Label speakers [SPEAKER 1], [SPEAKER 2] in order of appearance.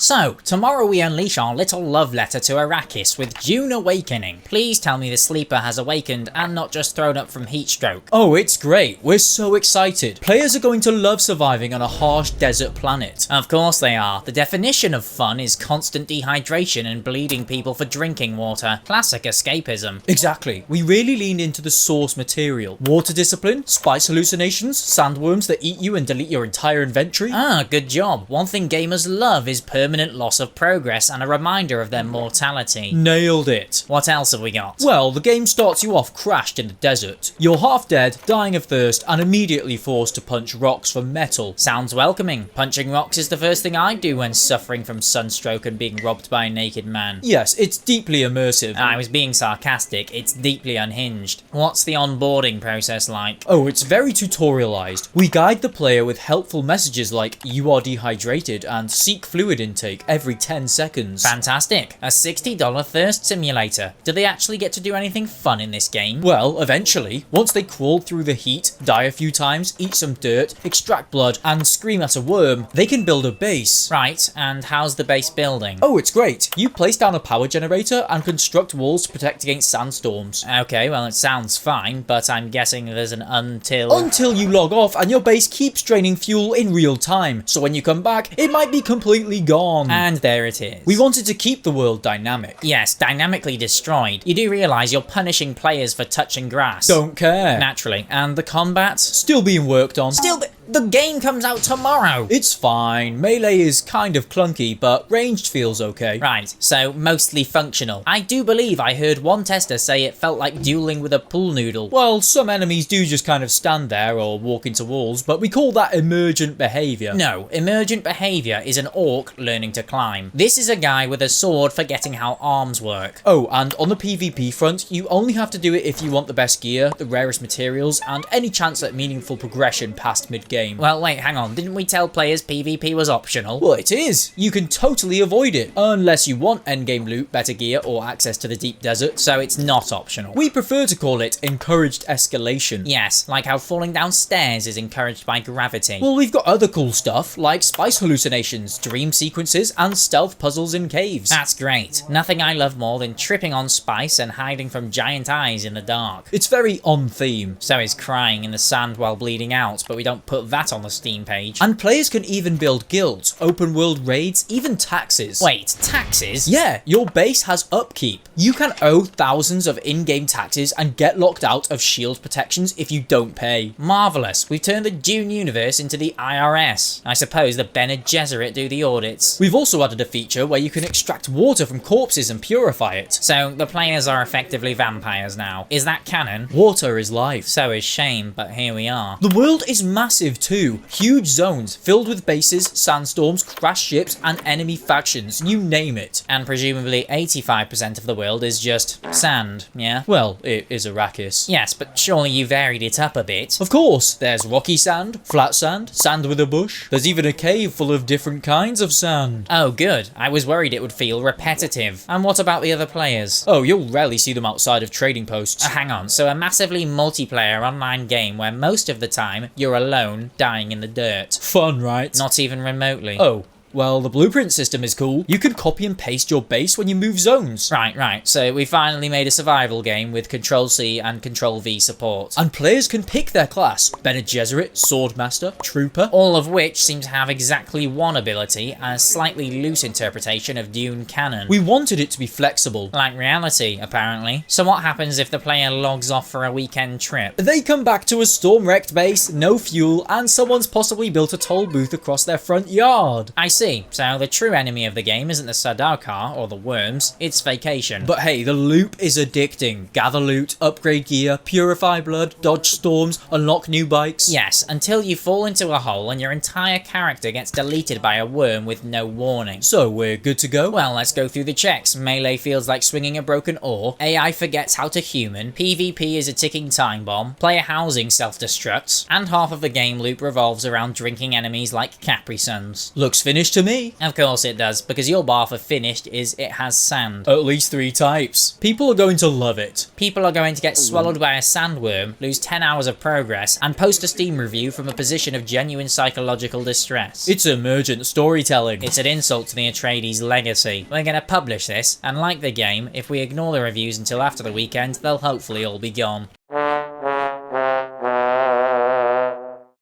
[SPEAKER 1] So, tomorrow we unleash our little love letter to Arrakis with Dune Awakening. Please tell me the sleeper has awakened and not just thrown up from heat stroke.
[SPEAKER 2] Oh, it's great. We're so excited. Players are going to love surviving on a harsh desert planet.
[SPEAKER 1] Of course they are. The definition of fun is constant dehydration and bleeding people for drinking water. Classic escapism.
[SPEAKER 2] Exactly. We really leaned into the source material. Water discipline, spice hallucinations, sandworms that eat you and delete your entire inventory.
[SPEAKER 1] Ah, good job. One thing gamers love is permanent loss of progress and a reminder of their mortality.
[SPEAKER 2] Nailed it.
[SPEAKER 1] What else have we got?
[SPEAKER 2] Well, the game starts you off crashed in the desert. You're half dead, dying of thirst, and immediately forced to punch rocks for metal.
[SPEAKER 1] Sounds welcoming. Punching rocks is the first thing I do when suffering from sunstroke and being robbed by a naked man.
[SPEAKER 2] Yes, it's deeply immersive.
[SPEAKER 1] I was being sarcastic. It's deeply unhinged. What's the onboarding process like?
[SPEAKER 2] Oh, it's very tutorialized. We guide the player with helpful messages like "you are dehydrated" and "seek fluid intake every 10 seconds.
[SPEAKER 1] Fantastic. A $60 thirst simulator. Do they actually get to do anything fun in this game?
[SPEAKER 2] Well, eventually, once they crawl through the heat, die a few times, eat some dirt, extract blood, and scream at a worm, they can build a base.
[SPEAKER 1] Right, and how's the base building?
[SPEAKER 2] Oh, it's great. You place down a power generator and construct walls to protect against sandstorms.
[SPEAKER 1] Okay, well it sounds fine, but I'm guessing there's an until...
[SPEAKER 2] Until you log off and your base keeps draining fuel in real time, so when you come back, it might be completely gone.
[SPEAKER 1] And there it is.
[SPEAKER 2] We wanted to keep the world dynamic.
[SPEAKER 1] Yes, dynamically destroyed. You do realise you're punishing players for touching grass.
[SPEAKER 2] Don't care.
[SPEAKER 1] Naturally. And the combat?
[SPEAKER 2] Still being worked on.
[SPEAKER 1] The game comes out tomorrow!
[SPEAKER 2] It's fine. Melee is kind of clunky, but ranged feels okay.
[SPEAKER 1] Right, so mostly functional. I do believe I heard one tester say it felt like dueling with a pool noodle.
[SPEAKER 2] Well, some enemies do just kind of stand there or walk into walls, but we call that emergent behaviour.
[SPEAKER 1] No, emergent behaviour is an orc learning to climb. This is a guy with a sword forgetting how arms work.
[SPEAKER 2] Oh, and on the PvP front, you only have to do it if you want the best gear, the rarest materials, and any chance at meaningful progression past mid-game.
[SPEAKER 1] Well, wait, hang on. Didn't we tell players PvP was optional?
[SPEAKER 2] Well, it is. You can totally avoid it, unless you want endgame loot, better gear, or access to the deep desert.
[SPEAKER 1] So it's not optional.
[SPEAKER 2] We prefer to call it encouraged escalation.
[SPEAKER 1] Yes, like how falling down stairs is encouraged by gravity.
[SPEAKER 2] Well, we've got other cool stuff, like spice hallucinations, dream sequences, and stealth puzzles in caves.
[SPEAKER 1] That's great. Nothing I love more than tripping on spice and hiding from giant eyes in the dark.
[SPEAKER 2] It's very on theme.
[SPEAKER 1] So is crying in the sand while bleeding out, but we don't put that on the Steam page.
[SPEAKER 2] And players can even build guilds, open world raids, even taxes.
[SPEAKER 1] Wait, taxes?
[SPEAKER 2] Yeah, your base has upkeep. You can owe thousands of in-game taxes and get locked out of shield protections if you don't pay.
[SPEAKER 1] Marvellous. We've turned the Dune universe into the IRS. I suppose the Bene Gesserit do the audits.
[SPEAKER 2] We've also added a feature where you can extract water from corpses and purify it.
[SPEAKER 1] So the players are effectively vampires now. Is that canon?
[SPEAKER 2] Water is life.
[SPEAKER 1] So is shame, but here we are.
[SPEAKER 2] The world is massive too. Huge zones filled with bases, sandstorms, crashed ships, and enemy factions, you name it.
[SPEAKER 1] And presumably 85% of the world is just sand, yeah?
[SPEAKER 2] Well, it is Arrakis.
[SPEAKER 1] Yes, but surely you varied it up a bit.
[SPEAKER 2] Of course, there's rocky sand, flat sand, sand with a bush. There's even a cave full of different kinds of sand.
[SPEAKER 1] Oh good, I was worried it would feel repetitive. And what about the other players?
[SPEAKER 2] Oh, you'll rarely see them outside of trading posts.
[SPEAKER 1] Hang on, so a massively multiplayer online game where most of the time you're alone dying in the dirt.
[SPEAKER 2] Fun, right?
[SPEAKER 1] Not even remotely.
[SPEAKER 2] Oh. Well, the blueprint system is cool. You can copy and paste your base when you move zones.
[SPEAKER 1] Right. So we finally made a survival game with Control-C and Control-V support.
[SPEAKER 2] And players can pick their class. Bene Gesserit, Swordmaster, Trooper.
[SPEAKER 1] All of which seem to have exactly one ability, a slightly loose interpretation of Dune canon.
[SPEAKER 2] We wanted it to be flexible.
[SPEAKER 1] Like reality, apparently. So what happens if the player logs off for a weekend trip?
[SPEAKER 2] They come back to a storm-wrecked base, no fuel, and someone's possibly built a toll booth across their front yard.
[SPEAKER 1] I see. So the true enemy of the game isn't the Sardaukar or the worms, it's vacation.
[SPEAKER 2] But hey, the loop is addicting. Gather loot, upgrade gear, purify blood, dodge storms, unlock new bikes.
[SPEAKER 1] Yes, until you fall into a hole and your entire character gets deleted by a worm with no warning.
[SPEAKER 2] So we're good to go?
[SPEAKER 1] Well, let's go through the checks. Melee feels like swinging a broken oar. AI forgets how to human. PvP is a ticking time bomb. Player housing self-destructs. And half of the game loop revolves around drinking enemies like Capri Suns.
[SPEAKER 2] Looks finished. finished to me.
[SPEAKER 1] Of course it does, because your bar for finished is it has sand.
[SPEAKER 2] At least 3 types. People are going to love it.
[SPEAKER 1] People are going to get swallowed by a sandworm, lose 10 hours of progress, and post a Steam review from a position of genuine psychological distress.
[SPEAKER 2] It's emergent storytelling.
[SPEAKER 1] It's an insult to the Atreides legacy. We're going to publish this, and like the game, if we ignore the reviews until after the weekend, they'll hopefully all be gone.